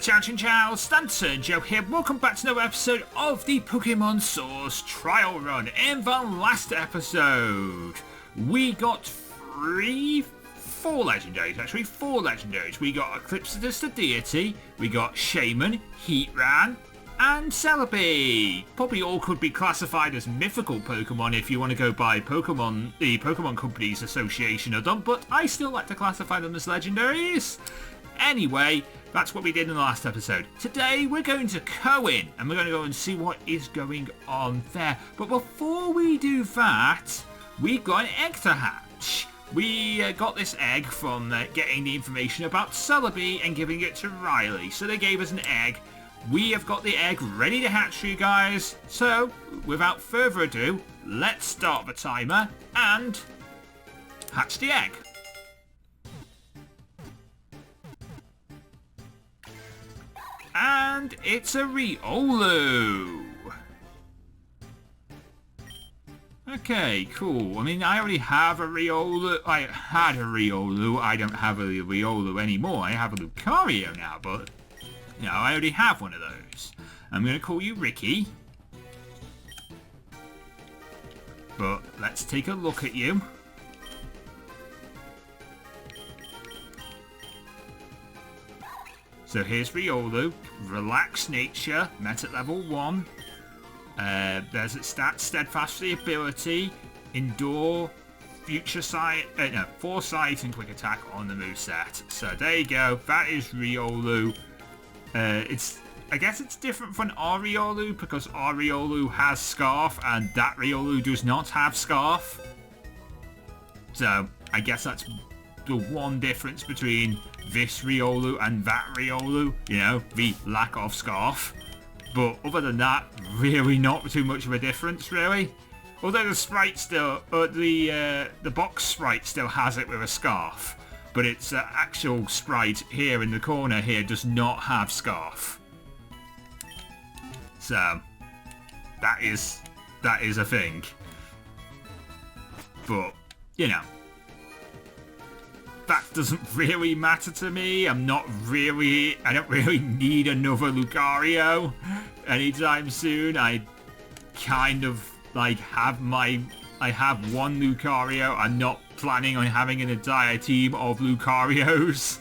Chinchow, LanturnJoe here. Welcome back to another episode of the Pokemon Source Trial Run. In the last episode, we got four legendaries. We got Eclipsidus the Deity, we got Shaman, Heatran, and Celebi. Probably all could be classified as mythical Pokemon if you want to go by the Pokemon Company's association of them, but I still like to classify them as legendaries. Anyway, that's what we did in the last episode. Today we're going to Colen and we're going to go and see what is going on there. But before we do that, we've got an egg to hatch. We got this egg from getting the information about Celebi and giving it to Riley. So they gave us an egg. We have got the egg ready to hatch for you guys. So, without further ado, let's start the timer and hatch the egg. And it's a Riolu. Okay, cool. I mean, I already have a Riolu. I had a Riolu. I don't have a Riolu anymore. I have a Lucario now, but you know, I already have one of those. I'm going to call you Ricky. But let's take a look at you. So here's Riolu. Relaxed nature, met at level 1. There's its stats, steadfast for the ability, endure, foresight and quick attack on the moveset. So there you go, that is Riolu. I guess it's different from our Riolu because our Riolu has Scarf and that Riolu does not have Scarf. So I guess that's the one difference between this Riolu and that Riolu, you know, the lack of Scarf. But other than that, really not too much of a difference, really. Although the sprite still, the box sprite still has it with a Scarf, but its actual sprite here in the corner here does not have Scarf. So that is a thing. But you know, that doesn't really matter to me. I don't really need another Lucario anytime soon. I kind of like I have one Lucario. I'm not planning on having an entire team of Lucarios.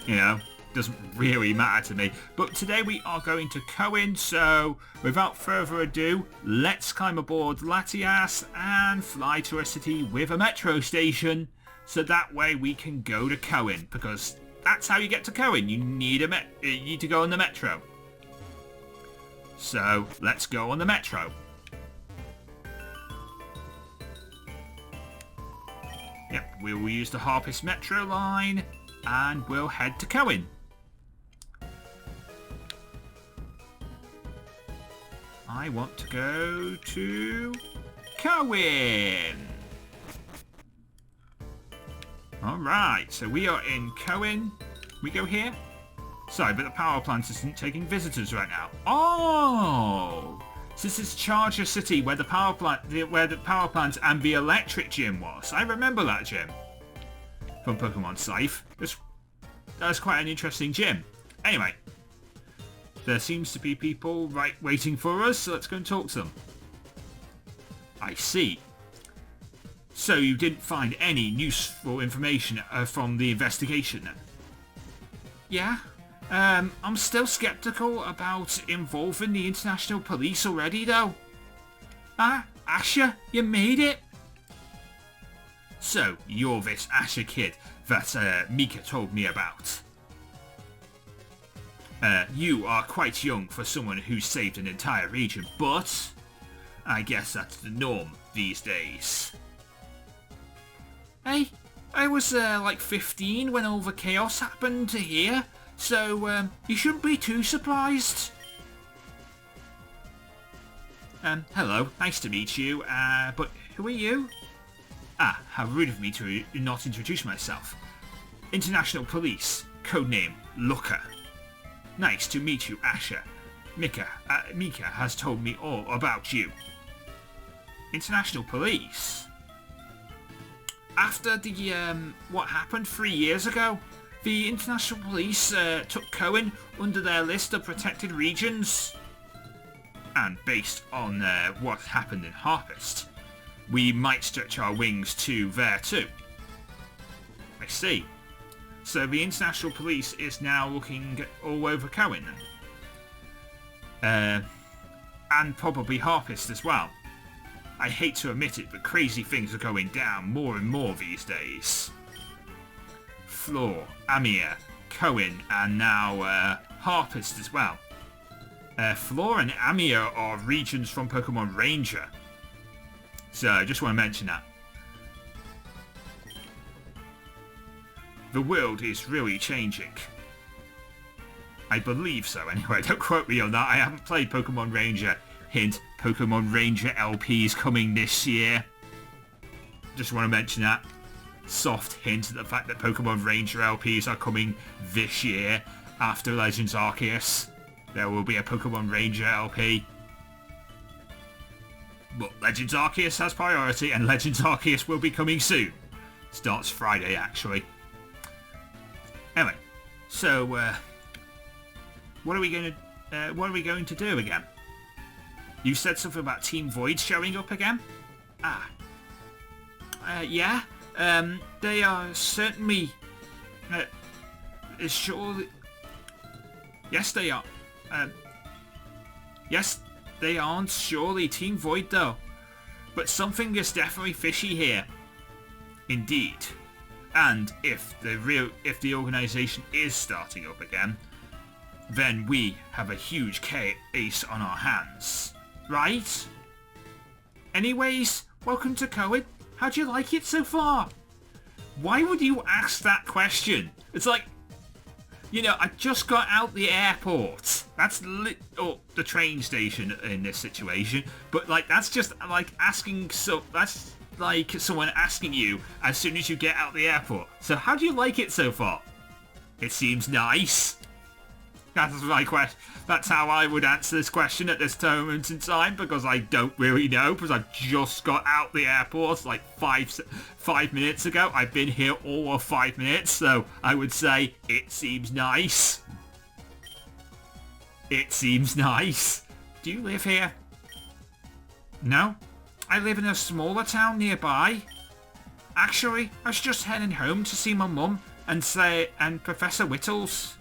You know, doesn't really matter to me. But today we are going to Colen, so without further ado, let's climb aboard Latias and fly to a city with a metro station, so that way we can go to Colen, because that's how you get to Colen. You need to go on the metro. So let's go on the metro. Yep, we will use the Harpist Metro line and we'll head to Colen. I want to go to Colen. Alright, so we are in Colen. We go here. Sorry, but the power plant isn't taking visitors right now. Oh! So this is Charger City where the power plant and the electric gym was. I remember that gym from Pokemon Scythe. That was quite an interesting gym. Anyway. There seems to be people waiting for us, so let's go and talk to them. I see. So you didn't find any useful information from the investigation then? Yeah. I'm still skeptical about involving the international police already though. Asher, you made it? So, you're this Asher kid that Mika told me about. You are quite young for someone who saved an entire region, but I guess that's the norm these days. Hey, I was like 15 when all the chaos happened here, so you shouldn't be too surprised. Hello, nice to meet you, but who are you? How rude of me to not introduce myself. International Police, codename Looker. Nice to meet you, Asher. Mika has told me all about you. International Police? After the, what happened 3 years ago, The international police took Colen under their list of protected regions. And based on what happened in Harpist, we might stretch our wings to there too. I see. So the international police is now looking all over Colen then. And probably Harpist as well. I hate to admit it, but crazy things are going down more and more these days. Floor, Amir, Colen, and now Harpist as well. Floor and Amir are regions from Pokemon Ranger. So I just want to mention that. The world is really changing. I believe so anyway, don't quote me on that. I haven't played Pokemon Ranger. Hint, Pokemon Ranger LPs coming this year. Just want to mention that. Soft hint at the fact that Pokemon Ranger LPs are coming this year after Legends Arceus. There will be a Pokemon Ranger LP. But Legends Arceus has priority and Legends Arceus will be coming soon. Starts Friday actually. Anyway, so what are we going to do again? You said something about Team Void showing up again? Yeah. They are certainly surely. Yes, they are. Yes, they aren't surely Team Void though. But something is definitely fishy here. Indeed. And if the organization is starting up again, then we have a huge case on our hands. Right? Anyways, welcome to Colen. How'd you like it so far? Why would you ask that question? It's like, you know, I just got out the airport. That's the train station in this situation. But like, that's just like asking. So that's like someone asking you as soon as you get out the airport. So how do you like it so far? It seems nice. That's my question. That's how I would answer this question at this moment in time, because I don't really know, because I've just got out the airport like five minutes ago. I've been here all of 5 minutes, so I would say it seems nice. It seems nice. Do you live here? No? I live in a smaller town nearby. Actually, I was just heading home to see my mum and Professor Whittles.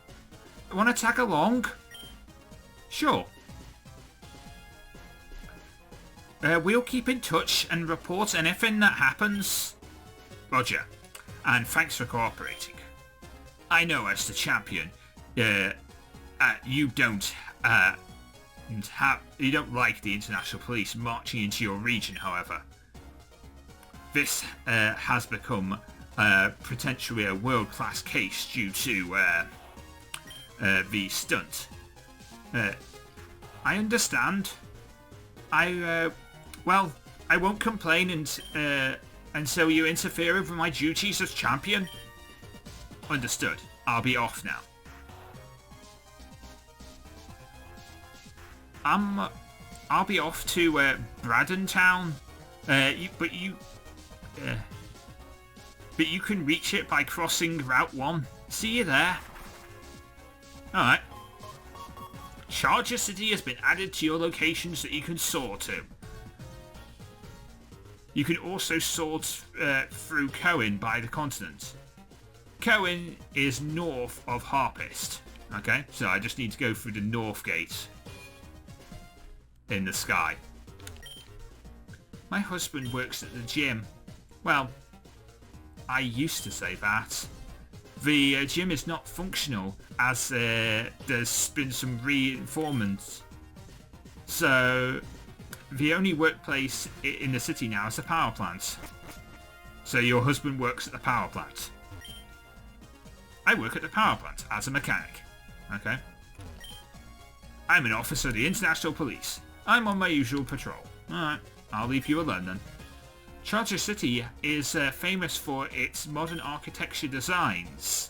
Want to tag along? Sure. We'll keep in touch and report anything that happens. Roger. And thanks for cooperating. I know as the champion, you don't like the international police marching into your region, however. This has become potentially a world-class case due to the stunt. I understand. Well, I won't complain until you interfere with my duties as champion. Understood. I'll be off now. I'll be off to Braddon Town. But you can reach it by crossing Route 1. See you there. Alright. Charger City has been added to your locations that you can soar to. You can also soar through Colen by the continent. Colen is north of Harpist. Okay, so I just need to go through the north gate in the sky. My husband works at the gym. Well, I used to say that. The gym is not functional as there's been some reinforcements. So the only workplace in the city now is the power plant. So your husband works at the power plant. I work at the power plant as a mechanic. Okay. I'm an officer of the International Police. I'm on my usual patrol. Alright, I'll leave you alone then. Charger City is famous for its modern architecture designs.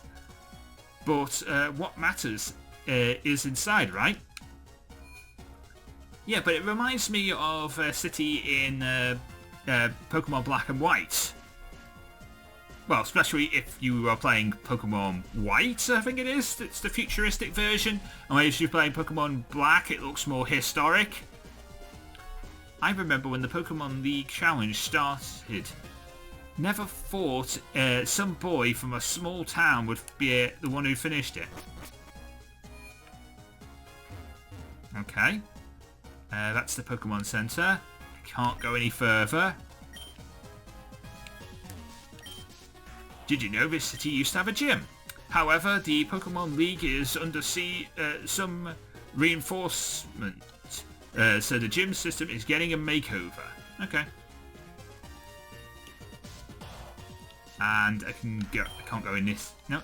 But what matters is inside, right? Yeah, but it reminds me of a city in Pokemon Black and White. Well, especially if you are playing Pokemon White, I think it is. It's the futuristic version. And if you're playing Pokemon Black, it looks more historic. I remember when the Pokemon League Challenge started, never thought some boy from a small town would be the one who finished it. Okay. That's the Pokemon Center. I can't go any further. Did you know this city used to have a gym? However, the Pokemon League is under some reinforcement. So the gym system is getting a makeover. Okay. And I can't go in this. No.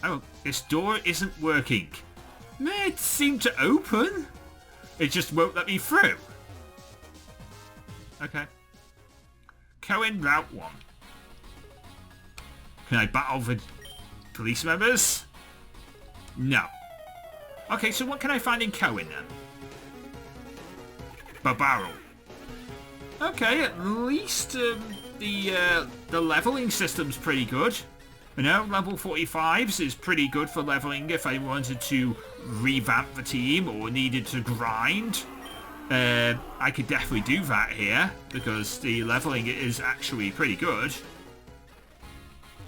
Oh, this door isn't working. It seemed to open. It just won't let me through. Okay. Colen Route 1. Can I battle the police members? No. Okay, so what can I find in Colen then? Barbarrel. Okay, at least the leveling system's pretty good. You know, level 45s is pretty good for leveling if I wanted to revamp the team or needed to grind. I could definitely do that here because the leveling is actually pretty good.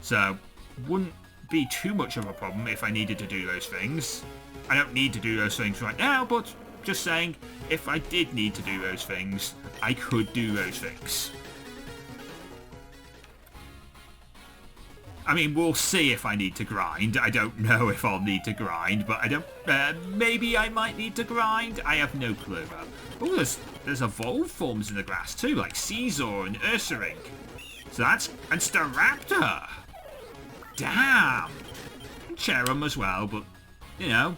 So, wouldn't be too much of a problem if I needed to do those things. I don't need to do those things right now, but just saying, if I did need to do those things, I could do those things. I mean, we'll see if I need to grind. I don't know if I'll need to grind, but I don't... maybe I might need to grind. I have no clue though. Oh, there's evolved forms in the grass too, like Caesar and Ursaring. So that's... and Staraptor! Damn! And Cherum as well, but, you know,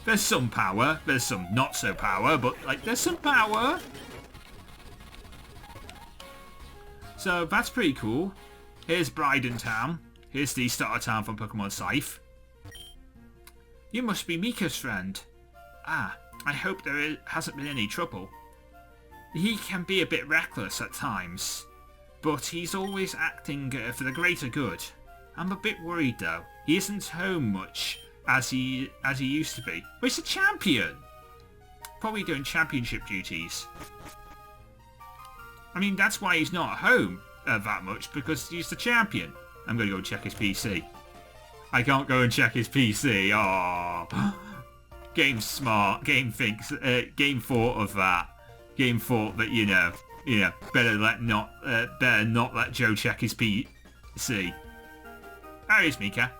there's some power. There's some not so power, but, like, there's some power. So, that's pretty cool. Here's Bryden Town. Here's the starter town from Pokemon Scythe. You must be Mika's friend. Ah, I hope there hasn't been any trouble. He can be a bit reckless at times, but he's always acting for the greater good. I'm a bit worried though. He isn't home much as he used to be. But he's a champion! Probably doing championship duties. I mean, that's why he's not at home that much, because he's the champion. I'm going to go check his PC. I can't go and check his PC. Oh, Game smart. Game thinks. Game thought of that. Game thought that better not let Joe check his PC. There is Mika.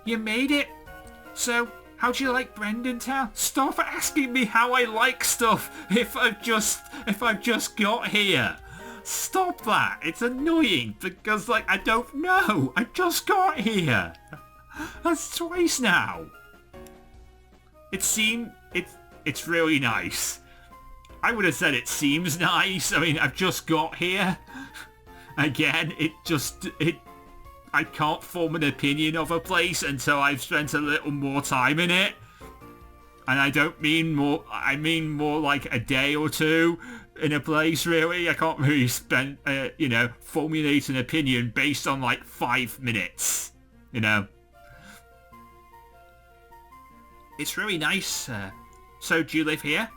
You made it. So, how do you like Brendan Town? Stop asking me how I like stuff if I've just got here. Stop that. It's annoying because, like, I don't know. I just got here. That's twice now. It's really nice. I would have said it seems nice. I mean, I've just got here. Again, I can't form an opinion of a place until I've spent a little more time in it. And I don't mean more, I mean more like a day or two in a place, really. I can't really spend, formulate an opinion based on like 5 minutes, It's really nice. So, do you live here?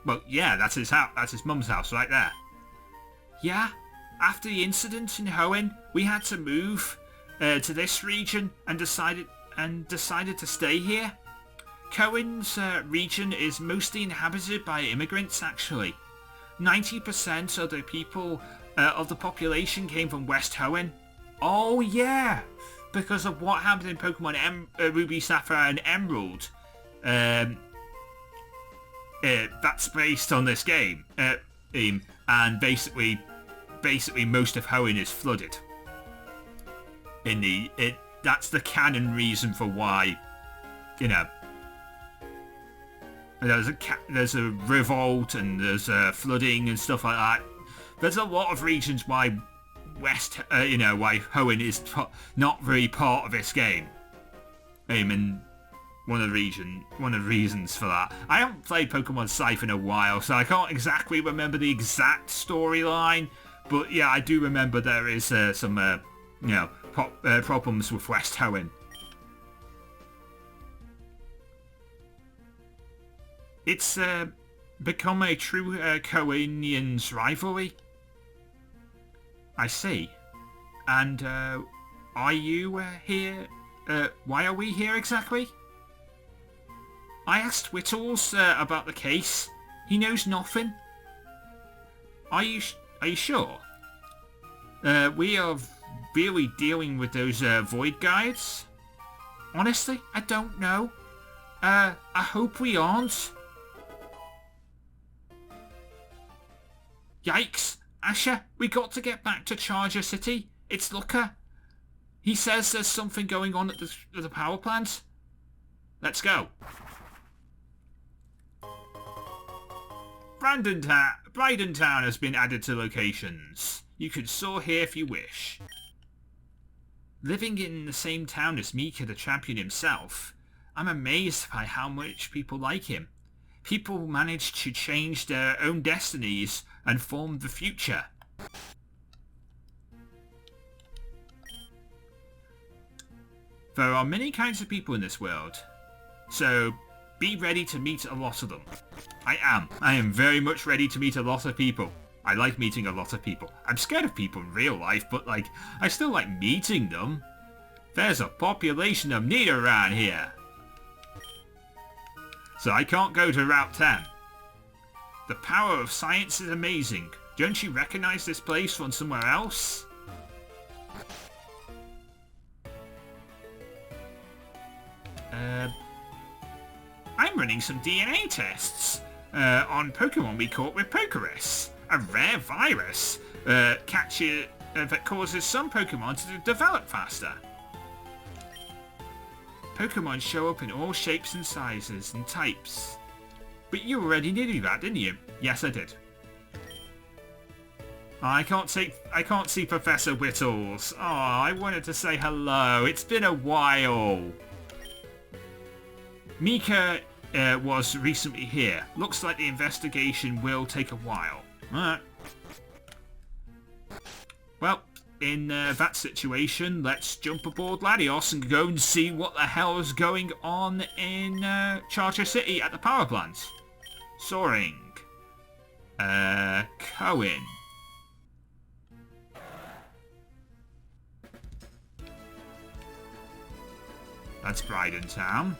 Well, yeah, that's his house. That's his mum's house right there. Yeah, after the incident in Hoenn, we had to move to this region and decided to stay here. Cohen's region is mostly inhabited by immigrants, actually. 90% of the people of the population came from West Hoenn. Oh yeah, because of what happened in Pokemon Ruby, Sapphire, and Emerald. That's based on this game, and basically most of Hoenn is flooded. That's the canon reason for why, there's a revolt and there's flooding and stuff like that. There's a lot of reasons why why Hoenn is not really part of this game. And one of the reasons for that. I haven't played Pokemon Scythe in a while, so I can't exactly remember the exact storyline. But yeah, I do remember there is some problems with West Hoenn. It's become a true Coenians rivalry. I see. And are you here? Why are we here exactly? I asked Whittles about the case. He knows nothing. Are you sure? We are really dealing with those void guides? Honestly, I don't know. I hope we aren't. Yikes! Asher, we got to get back to Charger City. It's Looker. He says there's something going on at the power plant. Let's go. Bridentown has been added to locations. You can soar here if you wish. Living in the same town as Mika the champion himself, I'm amazed by how much people like him. People manage to change their own destinies and form the future. There are many kinds of people in this world, so be ready to meet a lot of them. I am very much ready to meet a lot of people. I like meeting a lot of people. I'm scared of people in real life, but I still like meeting them. There's a population of need around here. So I can't go to Route 10. The power of science is amazing. Don't you recognize this place from somewhere else? I'm running some DNA tests on Pokemon we caught with Pokerus, a rare virus that causes some Pokemon to develop faster. Pokemon show up in all shapes and sizes and types. But you already knew that, didn't you? Yes, I did. I can't see Professor Whittles. Oh, I wanted to say hello. It's been a while. Mika was recently here. Looks like the investigation will take a while. Alright. Well, in that situation, let's jump aboard Latios and go and see what the hell is going on in Charger City at the power plant. Soaring. Cohen. That's Bridentown.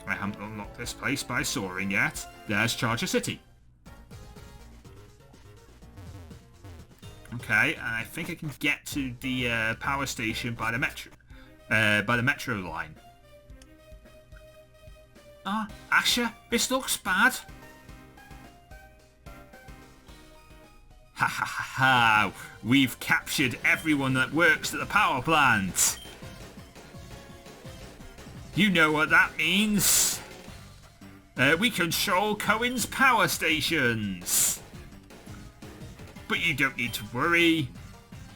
I haven't unlocked this place by soaring yet. There's Charger City. Okay, and I think I can get to the power station by the metro line. Ah, Asher, this looks bad. Ha ha ha ha! We've captured everyone that works at the power plant. You know what that means. We control Cohen's power stations. But you don't need to worry.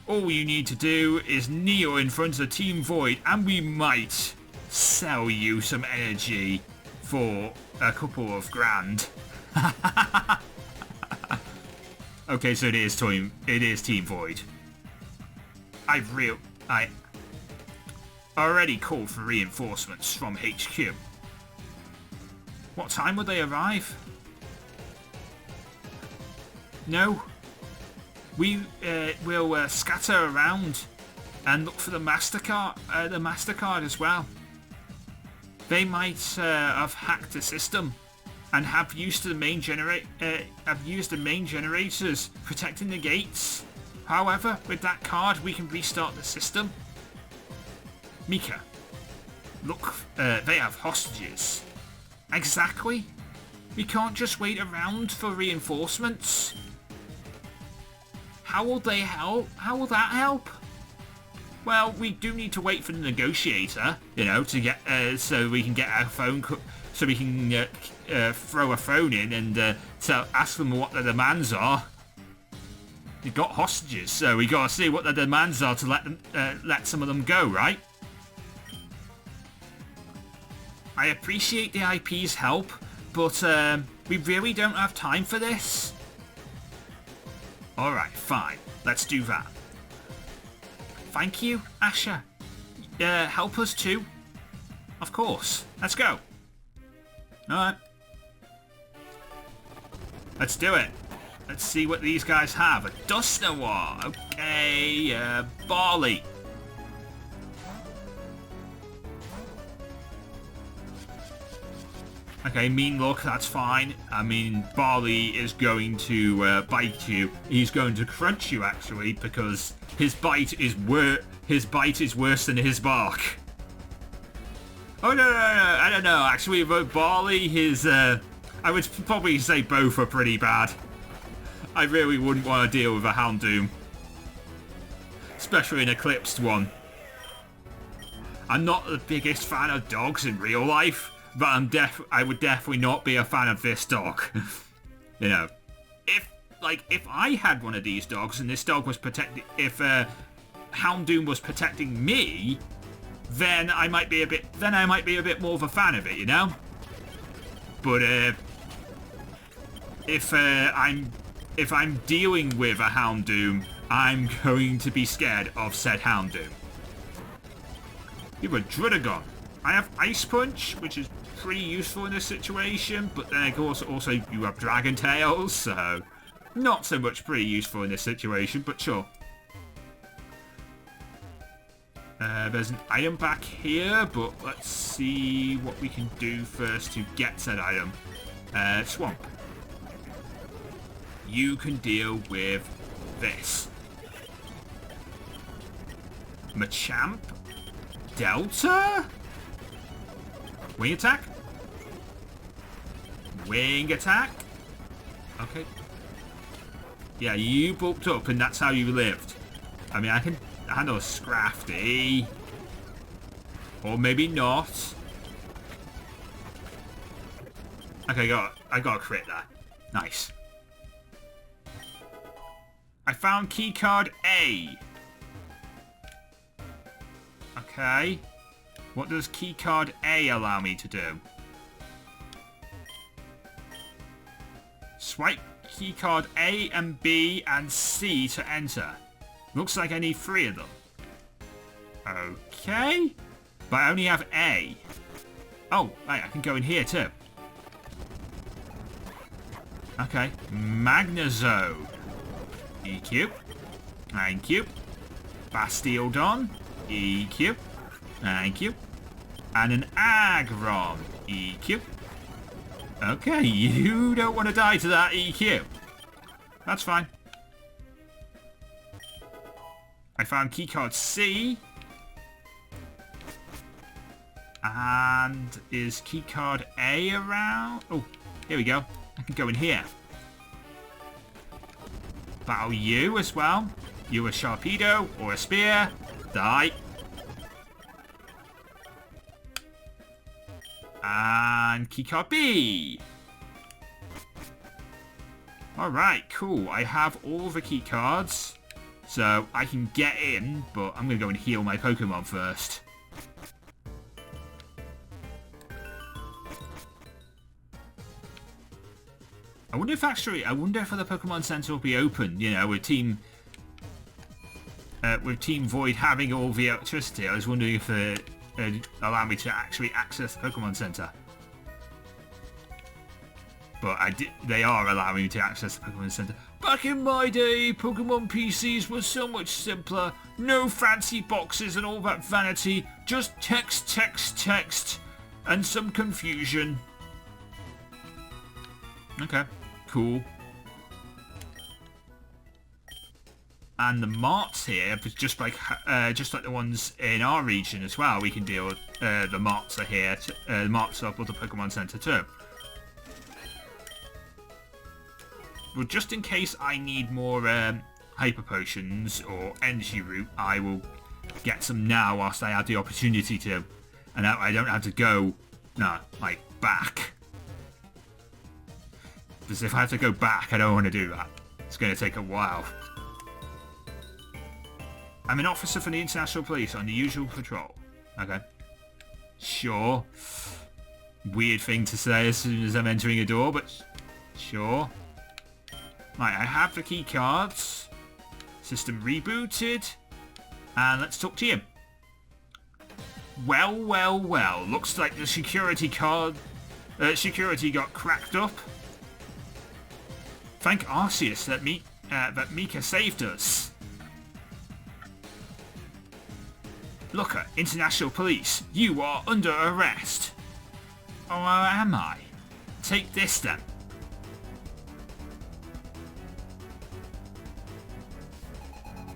All you need to do is kneel in front of Team Void and we might sell you some energy for a couple of grand. Okay, so it is Team Void. I already called for reinforcements from HQ. What time would they arrive? No. We will scatter around and look for the MasterCard as well. They might have hacked the system and have used the main generators protecting the gates. However, with that card, we can restart the system. Mika, look, they have hostages. Exactly. We can't just wait around for reinforcements. How will they help? How will that help? Well, we do need to wait for the negotiator, to get so we can get our phone, so we can throw a phone in and ask them what their demands are. We've got hostages, so we got to see what their demands are to let some of them go, right? I appreciate the IP's help, but we really don't have time for this. Alright, fine. Let's do that. Thank you, Asher. Help us too. Of course. Let's go. Alright. Let's do it. Let's see what these guys have. A Dusknoir. Okay, Barley. Okay, mean look, that's fine. I mean, Barley is going to bite you. He's going to crunch you, actually, because his bite is worse than his bark. Oh, no, I don't know. Actually, about Barley, I would probably say both are pretty bad. I really wouldn't want to deal with a Houndoom. Especially an Eclipsed one. I'm not the biggest fan of dogs in real life, but I would definitely not be a fan of this dog. You know, if I had one of these dogs and this dog was if Houndoom was protecting me, then I might be a bit more of a fan of it, you know. But if I'm dealing with a Houndoom, I'm going to be scared of said Houndoom. You have a Drudagon. I have Ice Punch, which is pretty useful in this situation, but then of course also you have Dragon Tails, so not so much pretty useful in this situation, but sure. There's an item back here, but let's see what we can do first to get said item. Swamp. You can deal with this. Machamp? Delta? Wing attack? Wing attack? Okay. Yeah, you bulked up and that's how you lived. I mean, I can handle a Scrafty. Or maybe not. Okay, I got a crit there. Nice. I found keycard A. Okay. What does keycard A allow me to do? Swipe keycard A and B and C to enter. Looks like I need 3 of them. Okay. But I only have A. Oh, right, I can go in here too. Okay. Magnezone. EQ. Thank you. Bastiodon. EQ. Thank you. And an Aggron. EQ. Okay, you don't want to die to that EQ. That's fine. I found keycard C. And is keycard A around? Oh, here we go. I can go in here. Battle you as well. You a Sharpedo or a Spear. Die. And keycard B. Alright, cool. I have all the keycards. So I can get in, but I'm going to go and heal my Pokemon first. I wonder if the Pokemon Center will be open, you know, with Team Void having all the electricity. I was wondering if it'd allow me to actually access the Pokemon Center. But they are allowing me to access the Pokemon Center. Back in my day, Pokemon PCs were so much simpler. No fancy boxes and all that vanity. Just text, text, text. And some confusion. Okay, cool. And the marts here, just like the ones in our region as well, we can deal with the marts are here. The marts are up at the Pokemon Center too. But just in case I need more Hyper Potions or Energy Root, I will get some now whilst I have the opportunity to. And I don't have to go, back. Because if I have to go back, I don't want to do that. It's going to take a while. I'm an officer for the International Police on the usual patrol. Okay. Sure. Weird thing to say as soon as I'm entering a door, but sure. Right, I have the key cards. System rebooted. And let's talk to you. Well, well, well. Looks like the security got cracked up. Thank Arceus that Mika saved us. Looker, International Police, you are under arrest. Or am I? Take this then.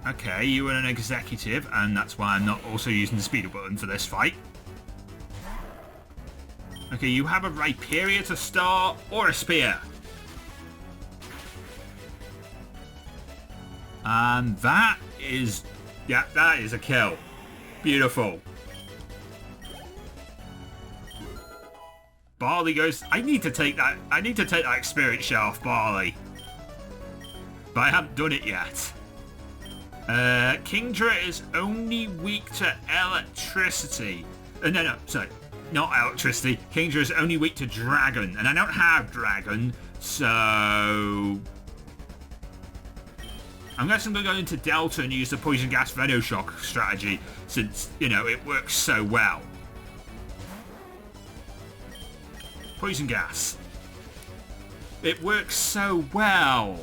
Okay, you are an executive, and that's why I'm not also using the speeder button for this fight. Okay, you have a Rhyperior to start, or a Spear. And that is a kill. Beautiful. Barley goes, I need to take that experience shell off Barley. But I haven't done it yet. Kingdra is only weak to electricity. No, sorry. Not electricity. Kingdra is only weak to dragon. And I don't have dragon, so... I'm guessing I'm going to go into Delta and use the Poison Gas Venoshock strategy, since, you know, it works so well. Poison Gas. It works so well.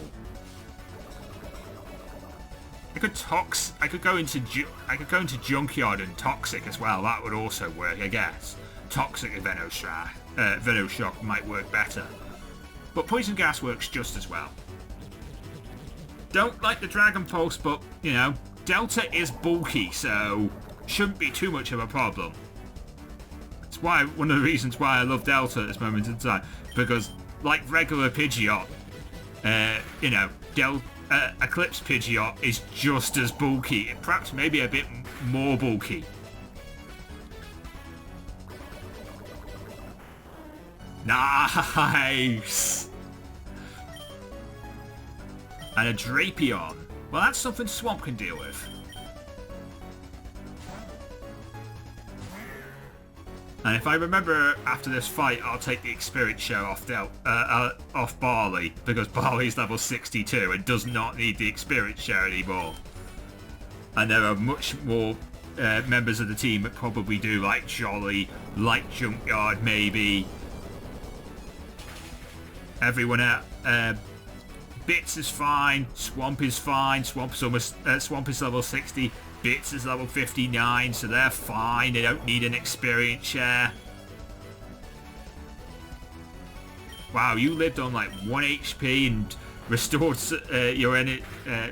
I could go into Junkyard and Toxic as well. That would also work, I guess. Toxic and Venoshock might work better. But Poison Gas works just as well. Don't like the Dragon Pulse, but, you know, Delta is bulky, so shouldn't be too much of a problem. It's one of the reasons why I love Delta at this moment in time, because, like regular Pidgeot, you know, Eclipse Pidgeot is just as bulky, perhaps maybe a bit more bulky. Nice! And a Drapion. Well, that's something Swamp can deal with. And if I remember after this fight, I'll take the Experience Shell off Barley, because Barley's level 62 and does not need the Experience Shell anymore. And there are much more members of the team that probably do, like Jolly, like Junkyard maybe. Everyone else, Bits is fine, Swamp is fine, Swamp is level 60, Bits is level 59, so they're fine, they don't need an experience share. Wow, you lived on like 1 HP and restored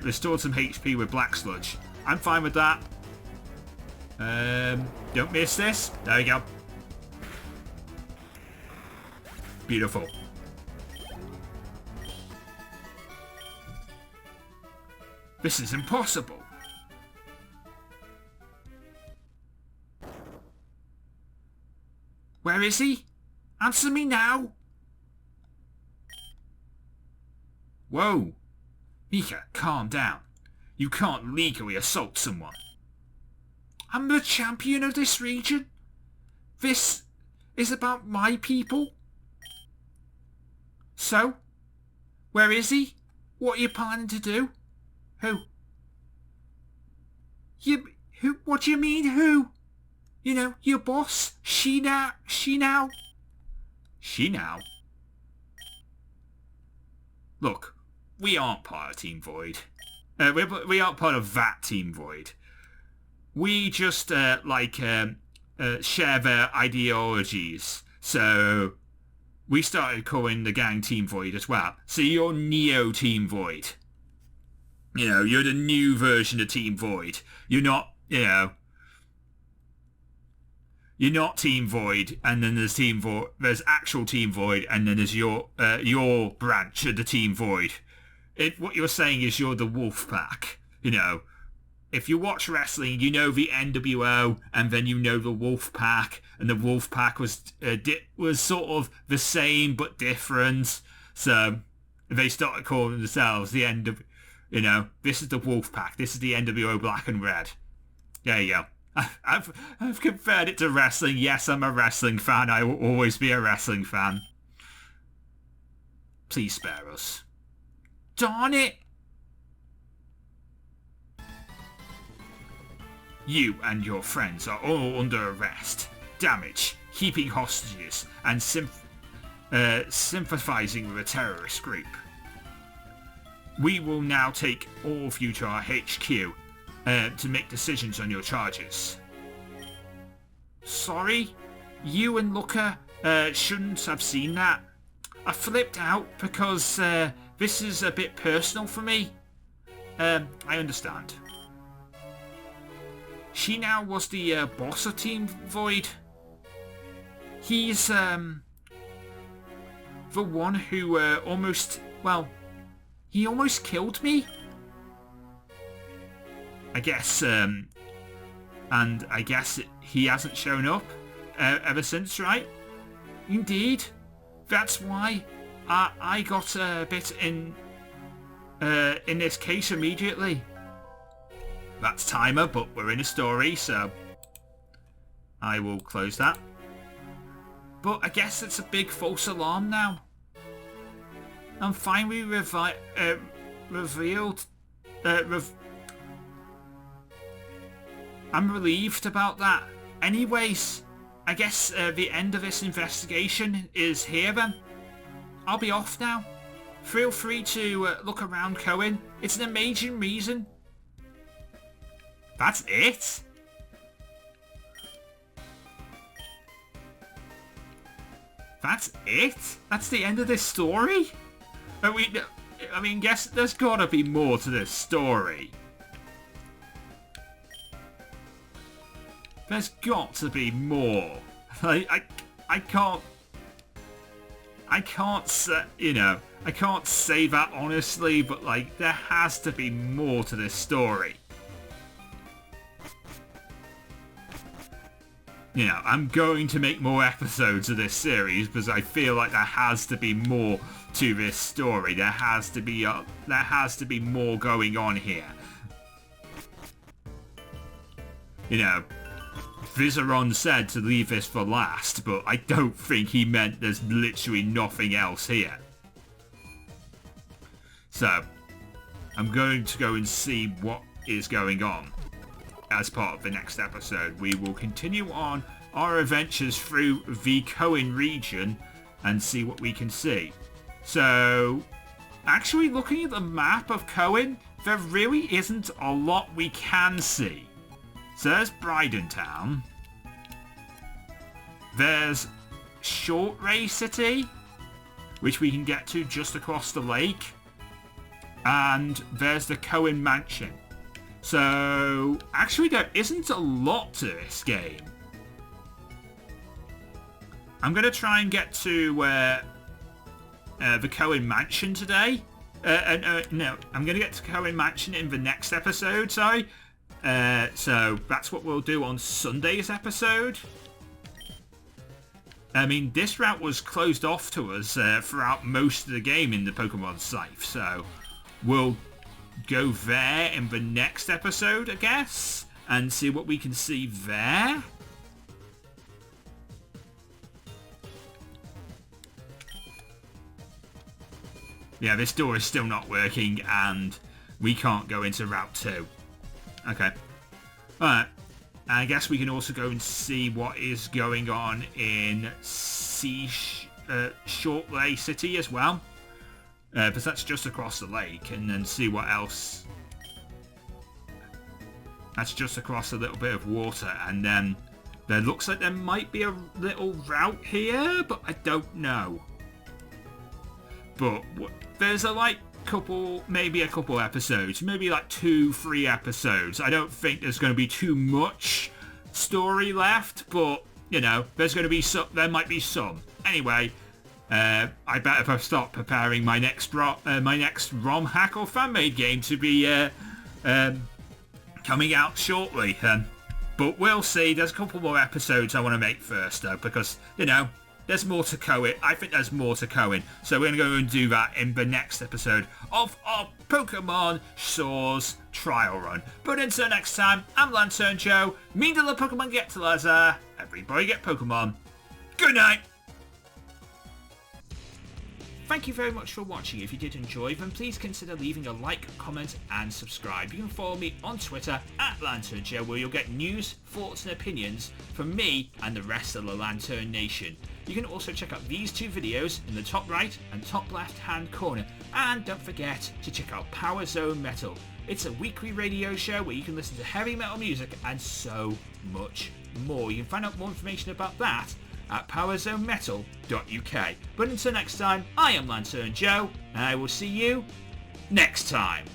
restored some HP with Black Sludge. I'm fine with that. Don't miss this. There we go. Beautiful. This is impossible. Where is he? Answer me now. Whoa. Mika, calm down. You can't legally assault someone. I'm the champion of this region. This is about my people. So, where is he? What are you planning to do? Who? Who? What do you mean, who? You know, your boss? She now? Look, we aren't part of Team Void. We aren't part of that Team Void. We just, share their ideologies. So, we started calling the gang Team Void as well. So you're Neo Team Void. You know, you're the new version of Team Void. You're not, you know... You're not Team Void, and then there's Team Void. There's actual Team Void, and then there's your branch of the Team Void. What you're saying is you're the Wolf Pack. You know, if you watch wrestling, you know the NWO, and then you know the Wolf Pack, and the Wolf Pack was sort of the same but different. So they started calling themselves the NWO. You know, this is the Wolf Pack. This is the NWO Black and Red. There you go. I've compared it to wrestling. Yes, I'm a wrestling fan. I will always be a wrestling fan. Please spare us. Darn it! You and your friends are all under arrest, damage, keeping hostages, and sympathizing with a terrorist group. We will now take all of you to our HQ to make decisions on your charges. Sorry, you and Looker shouldn't have seen that. I flipped out because this is a bit personal for me. I understand. She now was the boss of Team Void. He's the one who he almost killed me. I guess, and I guess he hasn't shown up ever since, right? Indeed. That's why I got a bit in this case immediately. That's timer, but we're in a story, so I will close that. But I guess it's a big false alarm now. I'm finally revealed. I'm relieved about that. Anyways, I guess the end of this investigation is here then. I'll be off now. Feel free to look around Colen. It's an amazing reason. That's it? That's it? That's the end of this story? I mean, guess there's gotta be more to this story. There's got to be more. I can't say, I can't say that honestly, but like, there has to be more to this story. I'm going to make more episodes of this series because I feel like there has to be more to this story. There has to be more going on here. Vytron said to leave this for last, but I don't think he meant there's literally nothing else here. So, I'm going to go and see what is going on. As part of the next episode, we will continue on our adventures through the Colen region and see what we can see. So, actually looking at the map of Colen, there really isn't a lot we can see. So there's Bridentown. There's Shortray City, which we can get to just across the lake. And there's the Colen Mansion. So, actually there isn't a lot to this game. I'm going to try and get to the Colen Mansion today. No, I'm going to get to Colen Mansion in the next episode, sorry. So, that's what we'll do on Sunday's episode. I mean, this route was closed off to us throughout most of the game in the Pokemon Scythe, so we'll go there in the next episode, I guess, and see what we can see there. Yeah, this door is still not working, and we can't go into Route 2. Okay. Alright. I guess we can also go and see what is going on in Shortray City as well. Because that's just across the lake, and then see what else. That's just across a little bit of water, and then there looks like there might be a little route here, but I don't know. But there's maybe a couple episodes, maybe like 2-3 episodes. I don't think there's going to be too much story left, but there's going to be some. There might be some. Anyway. I better start preparing my next ROM hack or fan-made game to be coming out shortly. But we'll see. There's a couple more episodes I want to make first, though, because, there's more to Colen. I think there's more to Colen. So we're going to go and do that in the next episode of our Pokemon Source Trial Run. But until next time, I'm LanturnJoe. Mean to the Pokemon get to Lazar. Everybody get Pokemon. Good night. Thank you very much for watching. If you did enjoy, then please consider leaving a like, comment and subscribe. You can follow me on Twitter at LanturnJoe, where you'll get news, thoughts and opinions from me and the rest of the Lantern Nation. You can also check out these two videos in the top right and top left hand corner, and don't forget to check out Power Zone Metal. It's a weekly radio show where you can listen to heavy metal music and so much more. You can find out more information about that at powerzonemetal.uk. But until next time, I am LanturnJoe, and I will see you next time.